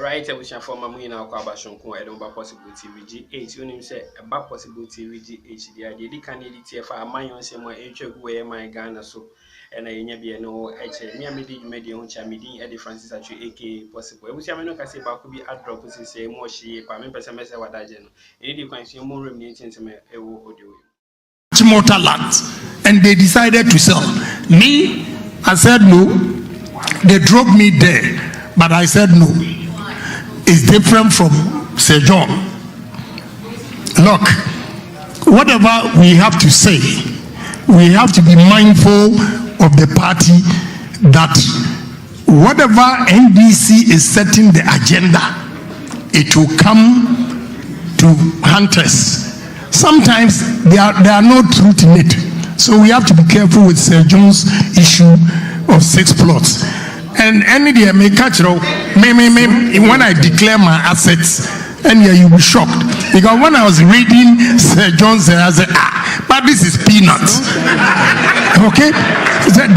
Right, I wish I form a now Quabashon, I don't possibility VGH. You say about possibility VGH. The idea can edit for my own same way, where my Ghana so, and I never know H. Miami medium chamidi, Eddie Francis at you, aka possible. Which I can say about could be at drop, say more she, but I mean, person myself what I know. You can see more remaining to me, Achimota lands, and they decided to sell. Me, I said no. They drove me there, but I said no. It's different from Sir John. Look, whatever we have to say, we have to be mindful of the party that whatever NDC is setting the agenda, it will come to hunters. Sometimes there are no truth in it. So we have to be careful with Sir John's issue of 6 plots. And any day may catch when I declare my assets, and yeah, you'll be shocked. Because when I was reading Sir John's, I said, but this is peanuts. Okay?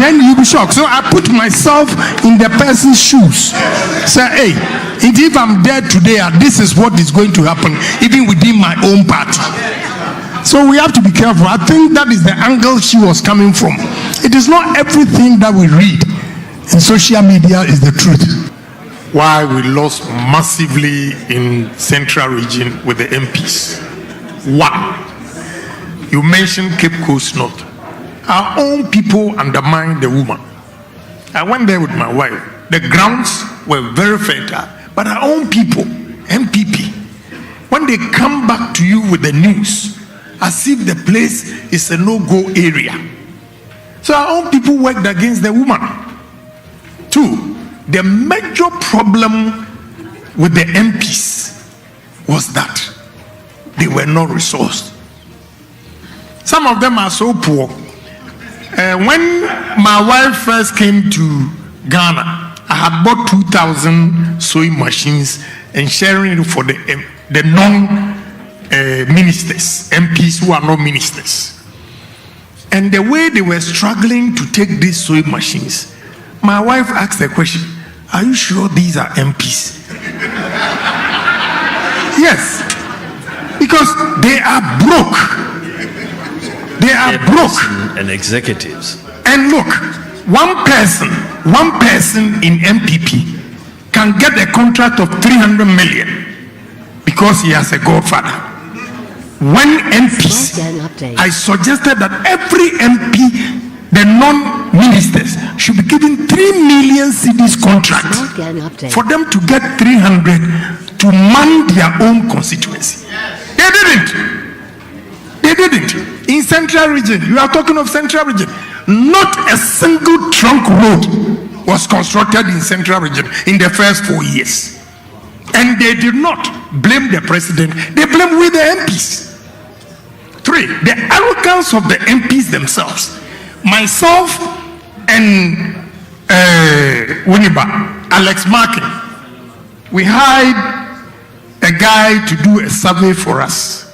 Then you'll be shocked. So I put myself in the person's shoes. Say, hey, if I'm dead today, this is what is going to happen, even within my own party. So we have to be careful. I think that is the angle she was coming from. It is not everything that we read in social media is the truth. Why we lost massively in Central Region with the MPs. One, you mentioned Cape Coast North. Our own people undermined the woman. I went there with my wife. The grounds were very fertile, but our own people, MPP, when they come back to you with the news, as if the place is a no-go area. So our own people worked against the woman. Two, the major problem with the MPs was that they were not resourced. Some of them are so poor. When my wife first came to Ghana, I had bought 2,000 sewing machines and sharing it for the non-ministers, MPs who are not ministers. And the way they were struggling to take these sewing machines, my wife asked the question, are you sure these are MPs? Yes, because they are broke. They are broke. And executives. And look, one person in MPP can get a contract of 300 million because he has a godfather. When MPs, I suggested that every MP, the non-ministers, should be given 3 million cedis contract for them to get 300 to man their own constituency. They didn't. They didn't. In Central Region, you are talking of Central Region, not a single trunk road was constructed in Central Region in the first 4 years. And they did not blame the president, they blamed with the MPs. 3, the arrogance of the MPs themselves. Myself and Alex Markin, we hired a guy to do a survey for us,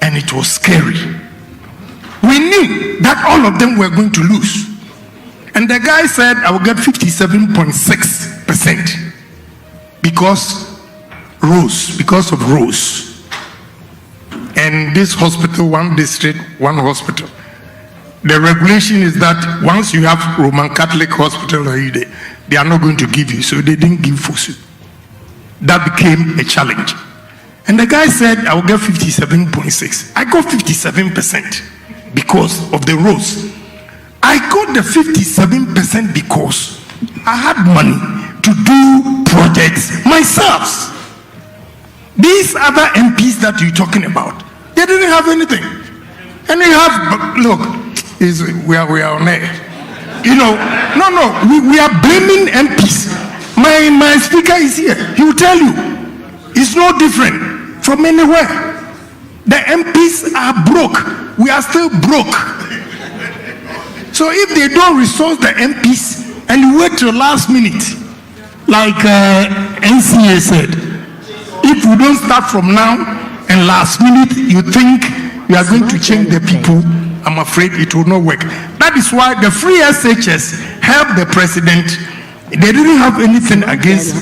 and it was scary. We knew that all of them were going to lose, and the guy said I will get 57.6% because of Rose. And this hospital, one district, one hospital. The regulation is that once you have Roman Catholic hospital, they are not going to give you, so they didn't give Fosu. That became a challenge. And the guy said, I will get 57.6. I got 57% because of the Rose. I got the 57% because I had money to do projects myself. These other MPs that you're talking about, they didn't have anything. And they have, look, we are on air. You know, we are blaming MPs. My speaker is here. He will tell you, it's no different from anywhere. The MPs are broke. We are still broke. So if they don't resource the MPs and you wait till last minute, like NCA said, if we don't start from now and last minute you think you are going to change the people, I'm afraid it will not work. That is why the free SHS helped the president. They didn't have anything against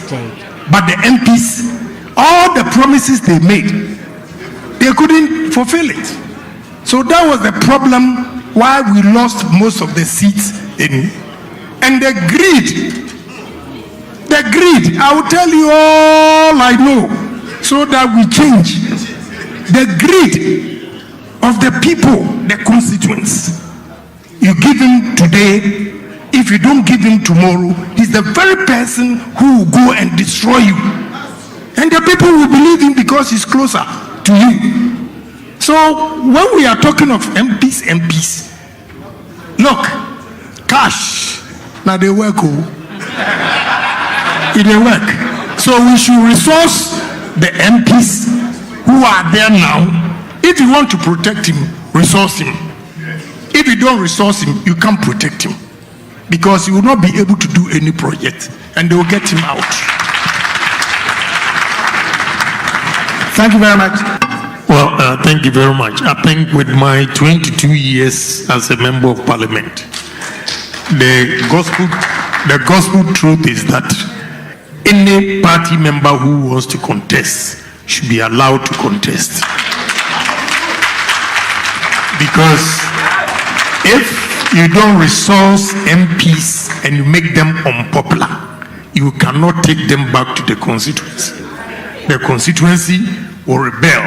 But the MPs, all the promises they made, they couldn't fulfill it. So that was the problem why we lost most of the seats in. And the greed, I will tell you all I know so that we change. The greed of the people, the constituents. You give him today, if you don't give him tomorrow, he's the very person who will go and destroy you. And the people will believe him because he's closer to you. So when we are talking of MPs, look, cash, now they work. They work. So we should resource the MPs who are there now. If you want to protect him, resource him. If you don't resource him, you can't protect him. Because he will not be able to do any project and they will get him out. Thank you very much. Well, thank you very much. I think with my 22 years as a member of parliament, the gospel truth is that any party member who wants to contest should be allowed to contest. Because if you don't resource MPs and you make them unpopular, you cannot take them back to the constituency. The constituency will rebel.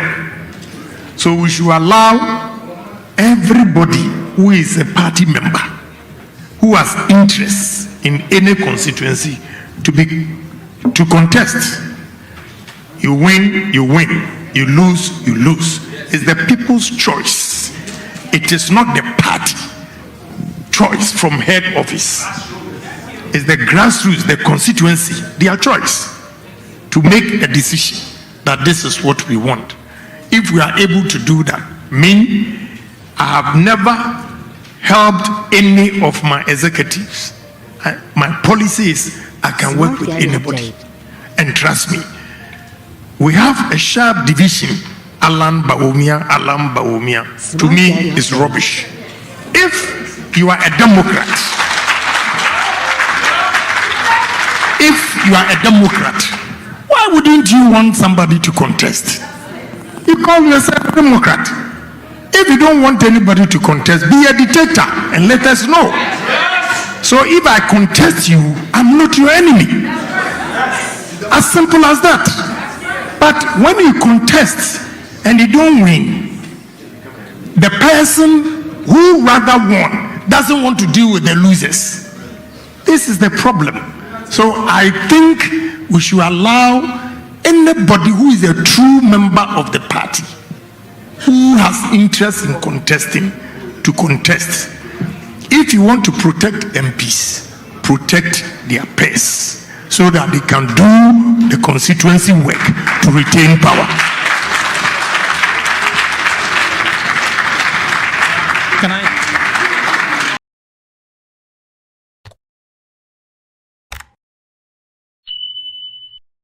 So we should allow everybody who is a party member, who has interest in any constituency, to contest. You win, you win. You lose, you lose. It's the people's choice. It is not the party choice from head office. It's the grassroots, the constituency, their choice to make a decision that this is what we want. If we are able to do that, I have never helped any of my executives. My policy is I can work with anybody. And trust me, we have a sharp division, Alan Baumia. To me, is rubbish. If you are a Democrat, why wouldn't you want somebody to contest? You call yourself a Democrat. If you don't want anybody to contest, be a dictator and let us know. So if I contest you, I'm not your enemy. As simple as that. But when you contest and you don't win, the person who rather won doesn't want to deal with the losers. This is the problem. So I think we should allow anybody who is a true member of the party, who has interest in contesting, to contest. If you want to protect MPs, protect their purse so that they can do the constituency work to retain power.